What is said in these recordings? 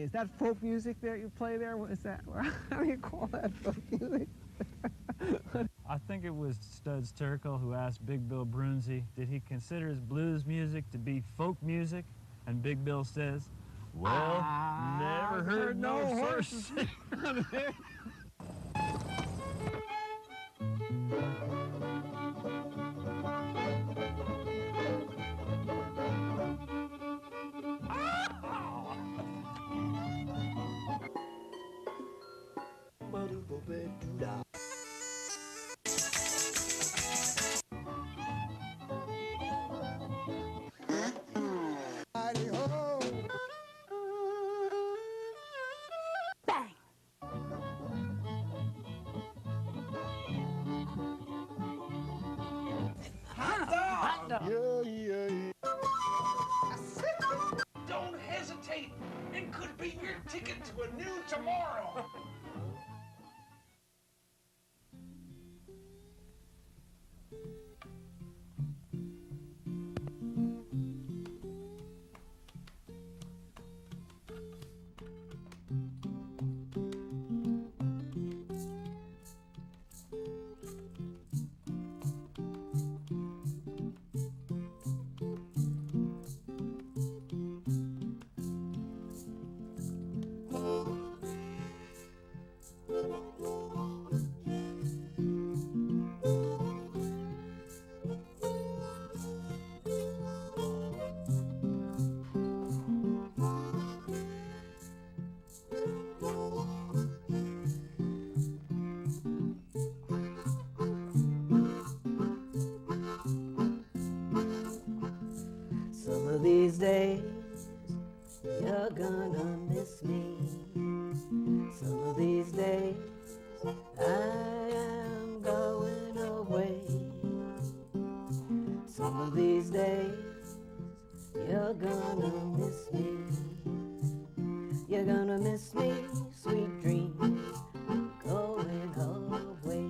Hey, is that folk music that you play there? What is that? How do you call that folk music? I think it was Studs Terkel who asked Big Bill Brunzi, did he consider his blues music to be folk music? And Big Bill says, well, never heard no horse. Don't hesitate. It could be your ticket to a new tomorrow. Some of these days you're gonna miss me. Some of these days I am going away. Some of these days you're gonna miss me. You're gonna miss me, sweet dreams, I'm going away.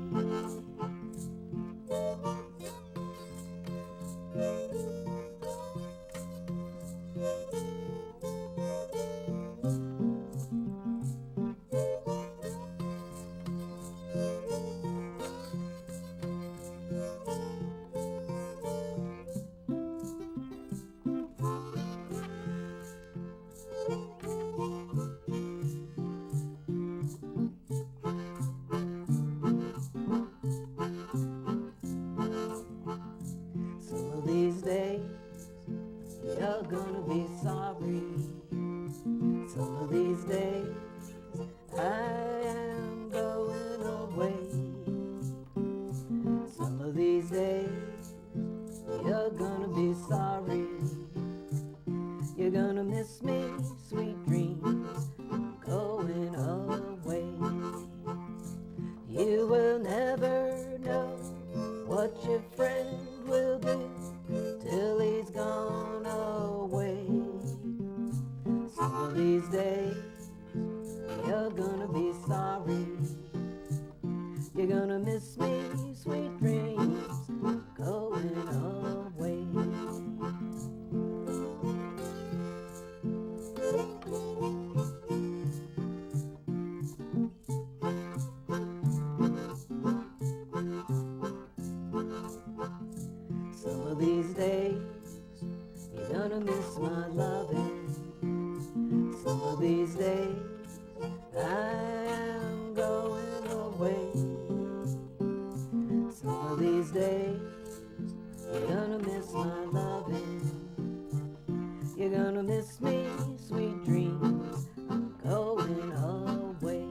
Some of these days you're gonna be sorry. Some of these days I am going away. Some of these days you're gonna be sorry. You're gonna miss me, sweet dreams, I'm going away. You will never know what your friend will do till he's gone away. Some of these days you're gonna be sorry. You're gonna miss me, sweet dreams, I'm going away. Some of these days you're gonna miss my loving. Some of these days I am going away. Some of these days you're gonna miss my loving. You're gonna miss me, sweet dreams, I'm going away.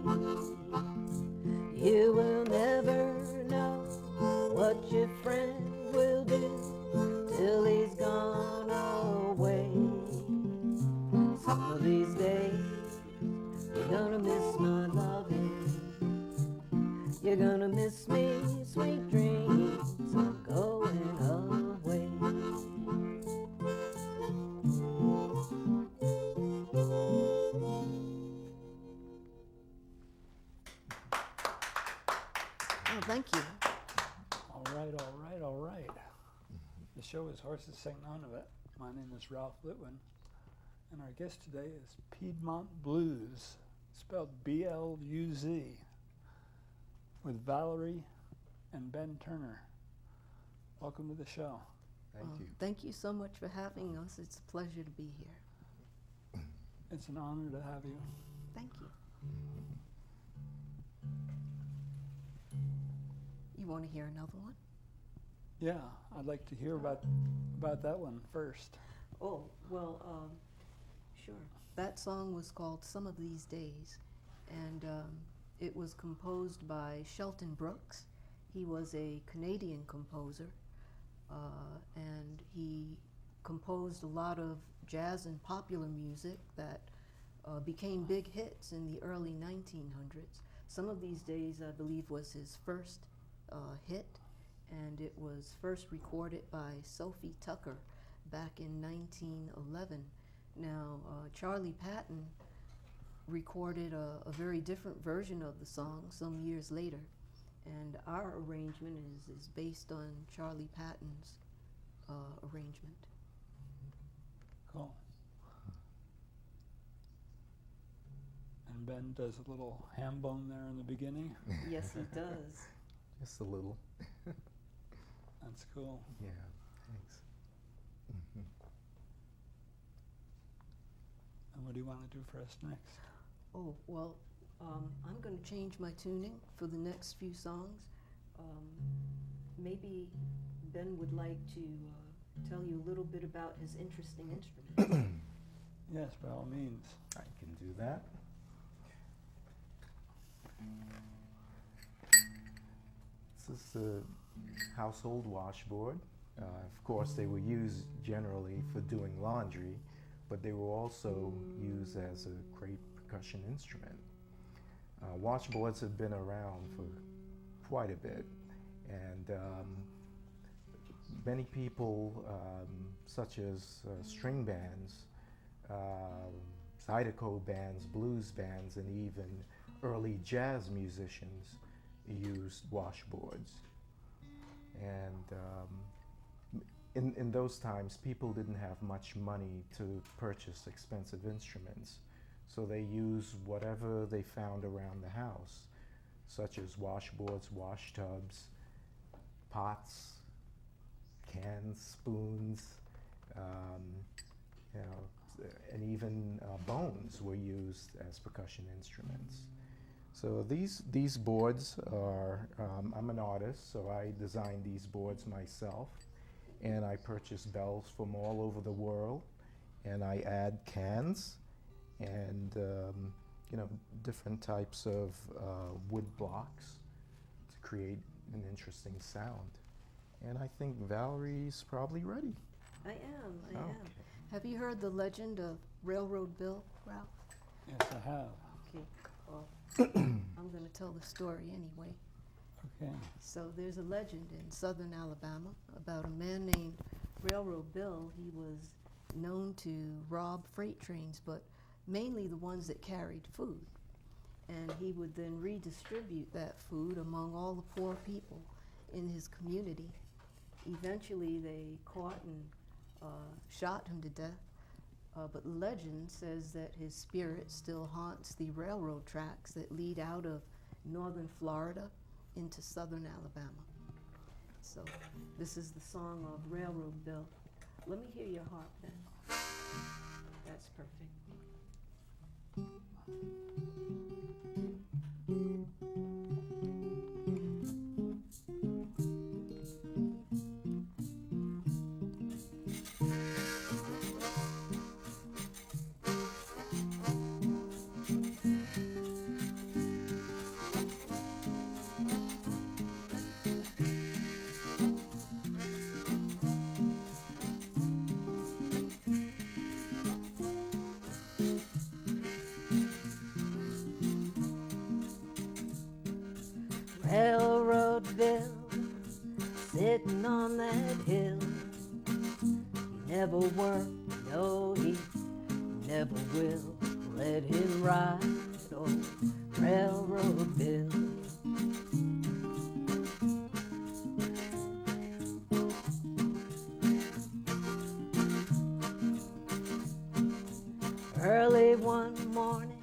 You will never know what your friend will do till he's gone away. Some of these days you're gonna miss my loving. You're gonna miss me, sweet dreams, I'm going away. Oh, thank you. All right, all right, all right. The show is Horses Sing None of It. My name is Ralph Litwin, And our guest today is Piedmont Bluz, spelled B-L-U-Z, with Valerie and Ben Turner. Welcome to the show. Thank you. Thank you so much for having us. It's a pleasure to be here. It's an honor to have you. Thank you. You want to hear another one? Yeah, I'd like to hear about that one first. Oh, well, sure. That song was called Some of These Days, and it was composed by Shelton Brooks. He was a Canadian composer, and he composed a lot of jazz and popular music that became big hits in the early 1900s. Some of These Days, I believe, was his first hit, and it was first recorded by Sophie Tucker back in 1911. Now, Charlie Patton recorded a very different version of the song some years later, and our arrangement is based on Charlie Patton's arrangement. Cool. And Ben does a little ham bone there in the beginning. Yes, he does. Just a little. That's cool. Yeah, thanks. Mhm. And what do you want to do for us next? Oh, well, I'm going to change my tuning for the next few songs. Maybe Ben would like to tell you a little bit about his interesting instrument. Yes, by all means. I can do that. This is a household washboard. Of course, they were used generally for doing laundry, but they were also used as a great percussion instrument. Washboards have been around for quite a bit, and many people, such as string bands, zydeco bands, blues bands, and even early jazz musicians used washboards. And in those times, people didn't have much money to purchase expensive instruments, so they used whatever they found around the house, such as washboards, wash tubs, pots, cans, spoons, and even bones were used as percussion instruments. So these boards are, I'm an artist, so I designed these boards myself, and I purchase bells from all over the world, and I add cans and different types of wood blocks to create an interesting sound. And I think Valerie's probably ready. I am. Okay. Have you heard the legend of Railroad Bill, Ralph? Yes, I have. Okay, well, I'm going to tell the story anyway. Okay. So there's a legend in southern Alabama about a man named Railroad Bill. He was known to rob freight trains, but mainly the ones that carried food. And he would then redistribute that food among all the poor people in his community. Eventually they caught and shot him to death. But legend says that his spirit still haunts the railroad tracks that lead out of northern Florida into southern Alabama. So this is the song of Railroad Bill. Let me hear your harp then. That's perfect. Railroad Bill, sitting on that hill. He never worked, no, he never will. Let him ride, oh, Railroad Bill. morning,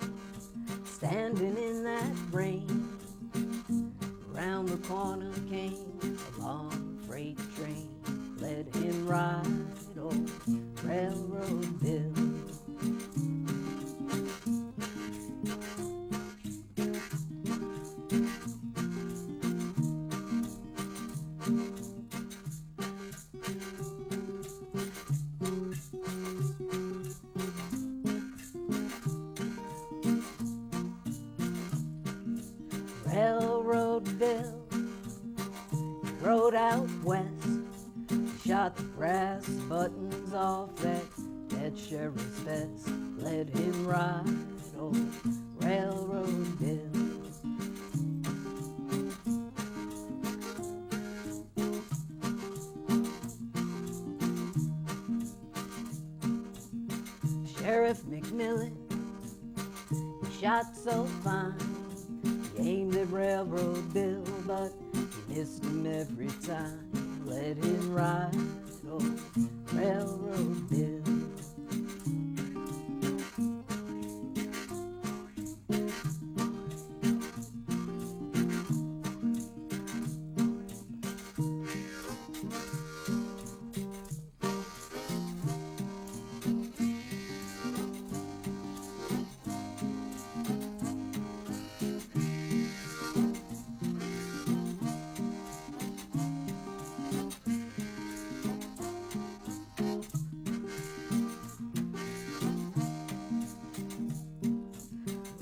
standing in that rain. Round the corner came a long freight train. Let him ride, old Railroad Bill. Railroad Bill rode out west, shot the brass buttons off that sheriff's vest. Let him ride, old Railroad Bill. Sheriff McMillan, he shot so fine. He aimed at Railroad Bill, but he missed him every time. Let him ride, old Railroad Bill.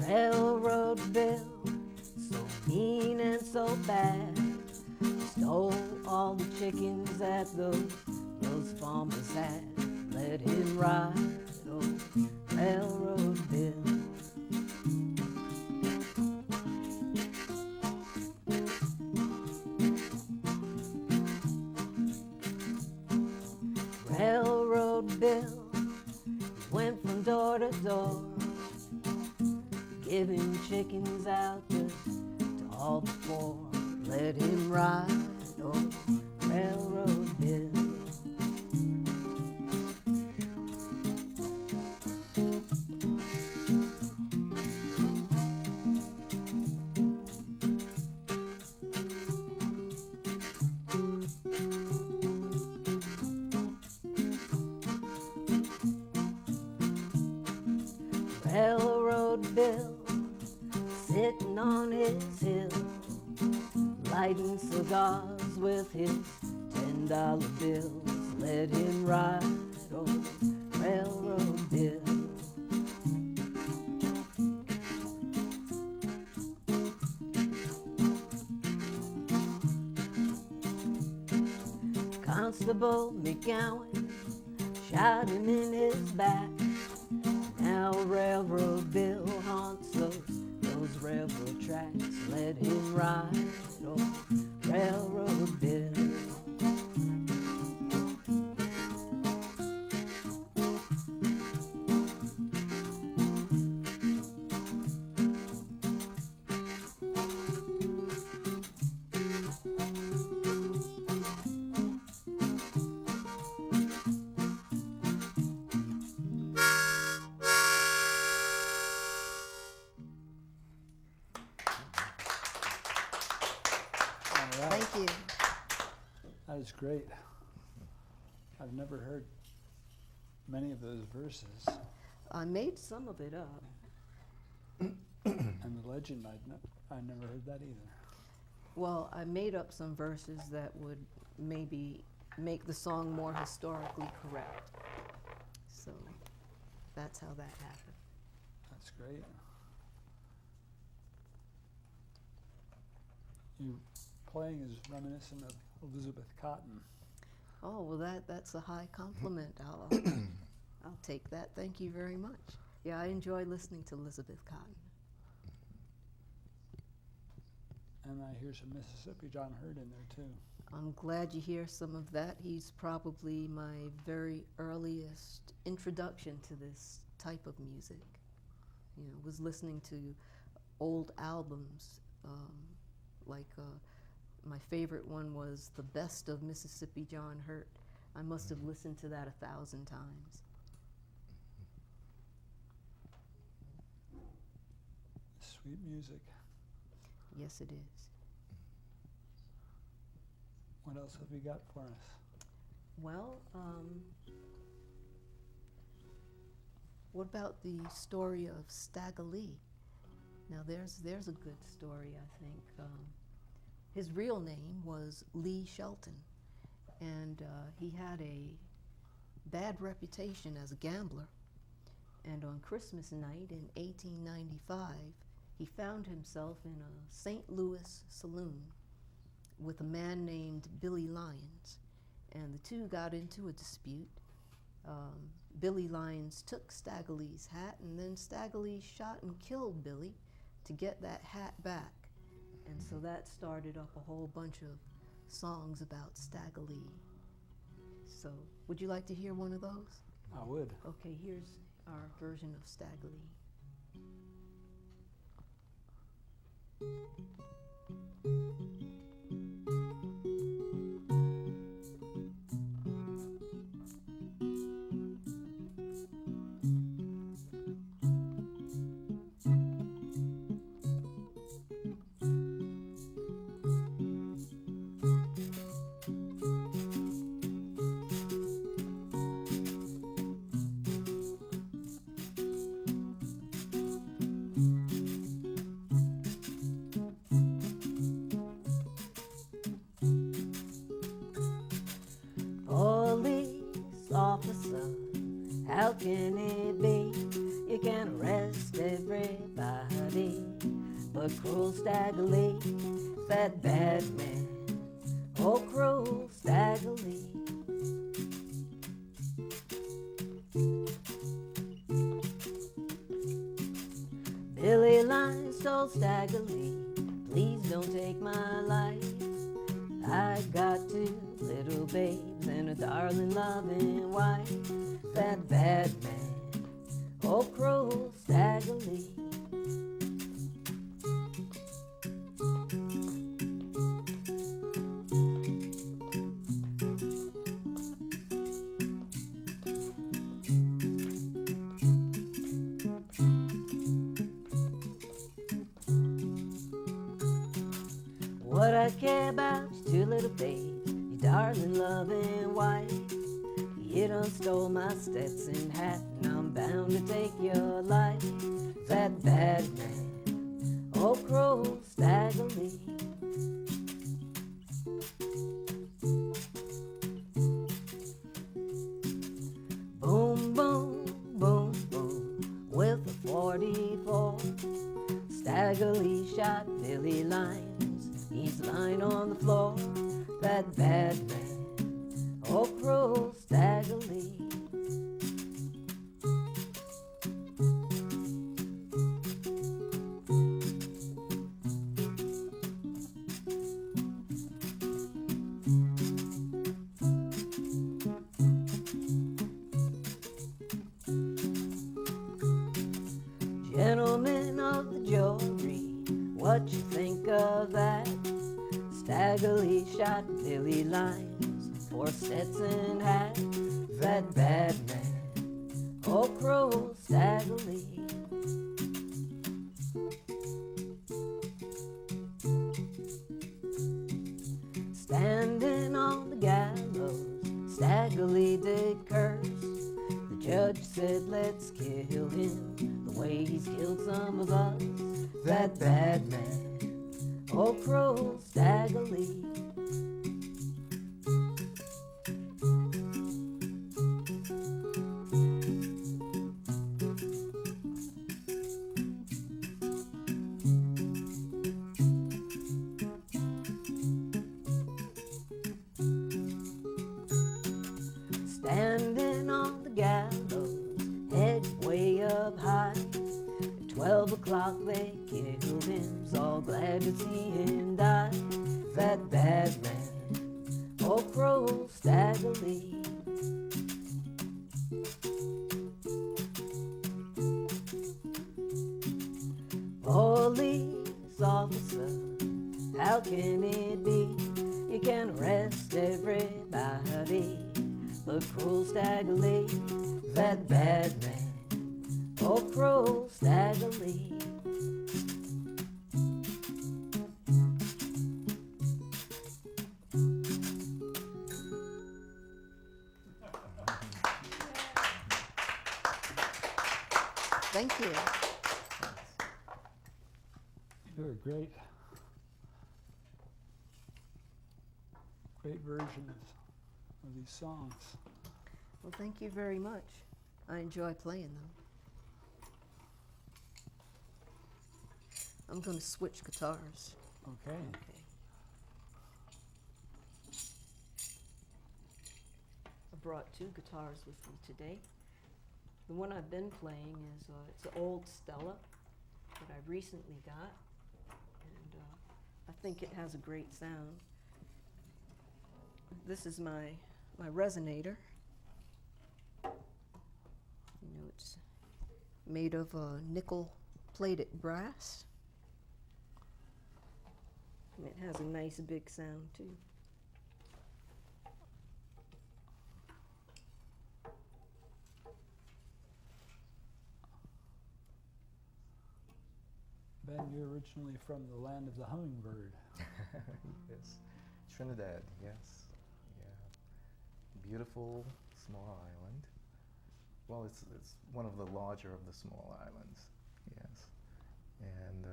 Railroad Bill, so mean and so bad, stole all the chickens that those farmers had. Let him ride, old Railroad Bill. Railroad Bill went from door to door, giving chickens out to all the poor. Let him ride, old Railroad Bill. Railroad Bill, sitting on his hill, lighting cigars with his $10 bills. Let him ride, old Railroad Bill. Constable McGowan shot him in his back. Now Railroad Bill haunts those railroad tracks. Let him ride, old Railroad Bill. All right. Thank you. That is great. I've never heard many of those verses. I made some of it up. And the legend, I never heard that either. Well, I made up some verses that would maybe make the song more historically correct. So that's how that happened. That's great. Your playing is reminiscent of Elizabeth Cotton. Oh, well, that's a high compliment. I'll take that. Thank you very much. Yeah, I enjoy listening to Elizabeth Cotton. And I hear some Mississippi John Hurt in there too. I'm glad you hear some of that. He's probably my very earliest introduction to this type of music. You know, was listening to old albums, my favorite one was The Best of Mississippi John Hurt. I must have listened to that 1,000 times. Sweet music. Yes, it is. What else have you got for us? Well, what about the story of Stagger Lee? Now, there's a good story, I think. His real name was Lee Shelton, and he had a bad reputation as a gambler. And on Christmas night in 1895, he found himself in a St. Louis saloon with a man named Billy Lyons, and the two got into a dispute. Billy Lyons took Stagger Lee's hat, and then Stagger Lee shot and killed Billy to get that hat back. And so that started up a whole bunch of songs about Stagger Lee. So, would you like to hear one of those? I would. Okay, here's our version of Stagger Lee. How can it be you can arrest everybody but cruel Stagger Lee, that bad man, oh cruel Stagger Lee. Billy Lyons told Stagger Lee, please don't take my life. I got two little babes and a darling loving wife. That bad man, oh cruel Stagger Lee. What I care about is two little babes, your darling loving wife. You done stole my Stetson hat, and I'm bound to take your life. That bad man, oh cruel Stagger Lee. Boom, boom, boom, boom, with a 44. Stagger Lee shot Billy Lyons, he's lying on the floor. That bad man, oh cruel Stagger Lee. Gentlemen of the jury, what you think of that? Stagger Lee shot Billy Lyons for a Stetson hat. That bad man, oh cruel Stagger Lee. Standing on the gallows, Stagger Lee did curse. The judge said, let's kill him the way he's killed some of us. That bad man, oh cruel Stagger Lee. Standing on the gallows, head way up high. At 12 o'clock they killed him, so all glad to see him die. That bad man, oh cruel Stagger Lee. Police officer, how can it be you can arrest everybody but cruel Stagger Lee, that bad man, oh cruel Stagger Lee. They're great versions of these songs. Well, thank you very much. I enjoy playing them. I'm going to switch guitars. Okay. I brought two guitars with me today. The one I've been playing is it's an old Stella that I recently got, and I think it has a great sound. This is my resonator. You know, it's made of nickel-plated brass, and it has a nice big sound too. Ben, you're originally from the land of the hummingbird. Yes, Trinidad, yes. Yeah. Beautiful small island. Well, it's one of the larger of the small islands, yes. And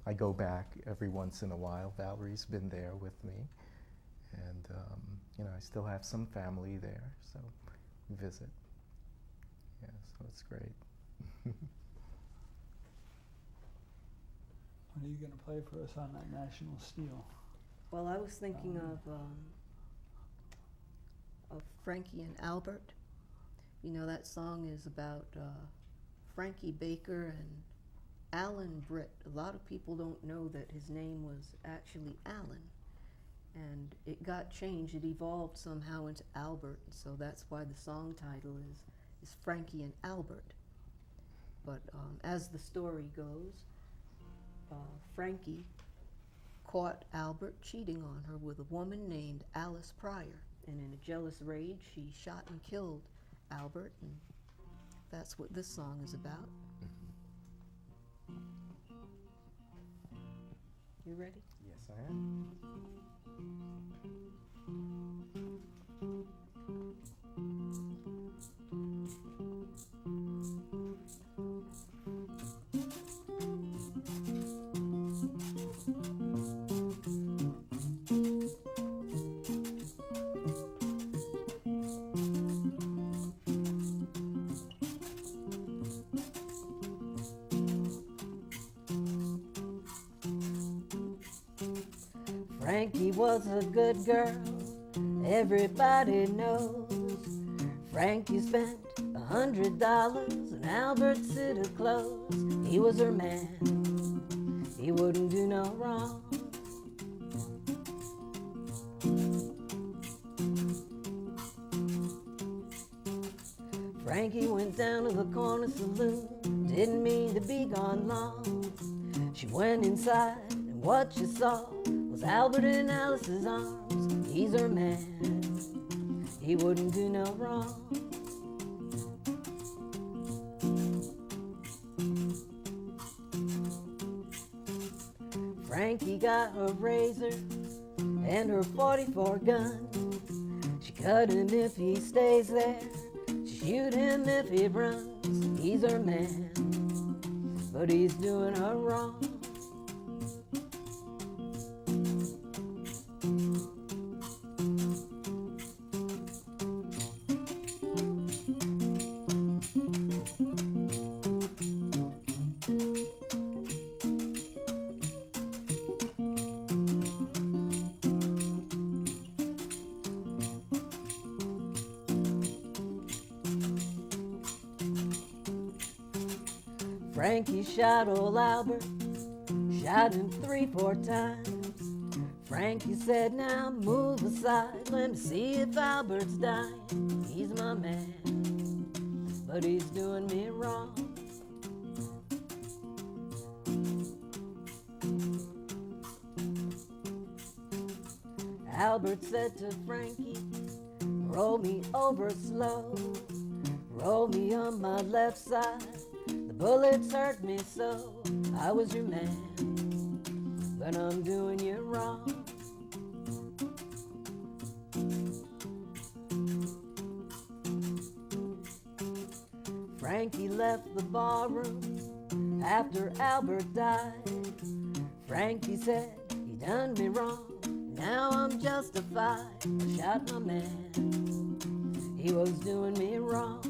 I go back every once in a while. Valerie's been there with me. And, you know, I still have some family there, so we visit. Yeah, so it's great. What are you going to play for us on that National Steel? Well, I was thinking of Frankie and Albert. You know, that song is about Frankie Baker and Alan Britt. A lot of people don't know that his name was actually Alan. And it got changed. It evolved somehow into Albert. So that's why the song title is Frankie and Albert. But as the story goes, Frankie caught Albert cheating on her with a woman named Alice Pryor, and in a jealous rage she shot and killed Albert, and that's what this song is about. You ready? Yes, I am. Frankie was a good girl, everybody knows. Frankie spent $100 on Albert's suit of clothes. He was her man, he wouldn't do no wrong. Frankie went down to the corner saloon, didn't mean to be gone long. She went inside, and what she saw was Albert in Alice's arms. He's her man, he wouldn't do no wrong. Frankie got her razor and her .44 gun. She cut him if he stays there, she shoot him if he runs. He's her man, but he's doing her wrong. Frankie shot old Albert, shot him 3-4 times. Frankie said, now move aside, let me see if Albert's dying. He's my man, but he's doing me wrong. Albert said to Frankie, roll me over slow, roll me on my left side. The bullets hurt me so, I was your man, but I'm doing you wrong. Frankie left the barroom after Albert died. Frankie said he done me wrong. Now I'm justified. I shot my man. He was doing me wrong.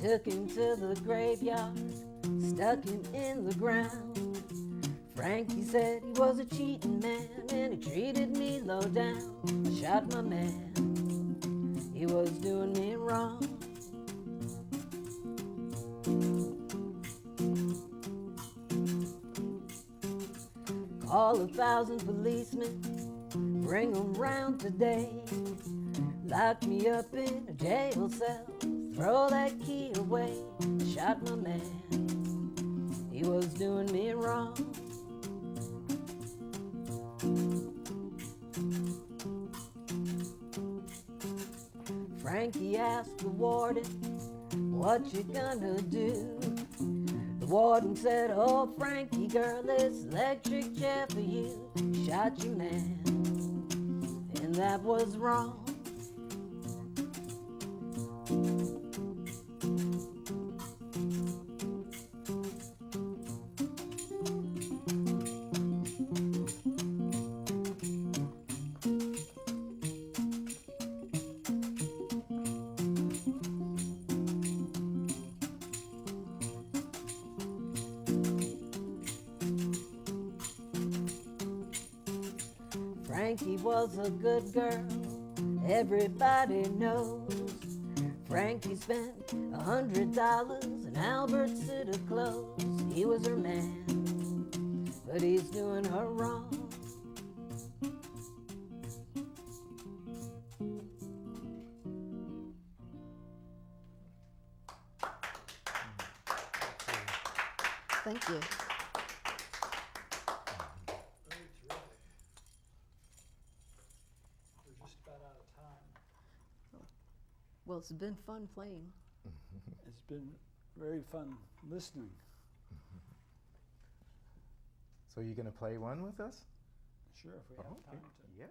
Took him to the graveyard, stuck him in the ground. Frankie said he was a cheating man and he treated me low down. I shot my man, he was doing me wrong. Call 1,000 policemen, bring 'em round today. Lock me up in a jail cell, throw that key away. I shot my man, he was doing me wrong. Frankie asked the warden, what you gonna do? The warden said, oh Frankie girl, this electric chair for you. Shot your man, and that was wrong. Frankie was a good girl, everybody knows. Frankie spent $100 in Albert's suit of clothes. He was her man, but he's doing her wrong. Thank you. We're just about out of time. Well, it's been fun playing. It's been very fun listening. So you're going to play one with us? Sure, if we have Okay. time to. Yes.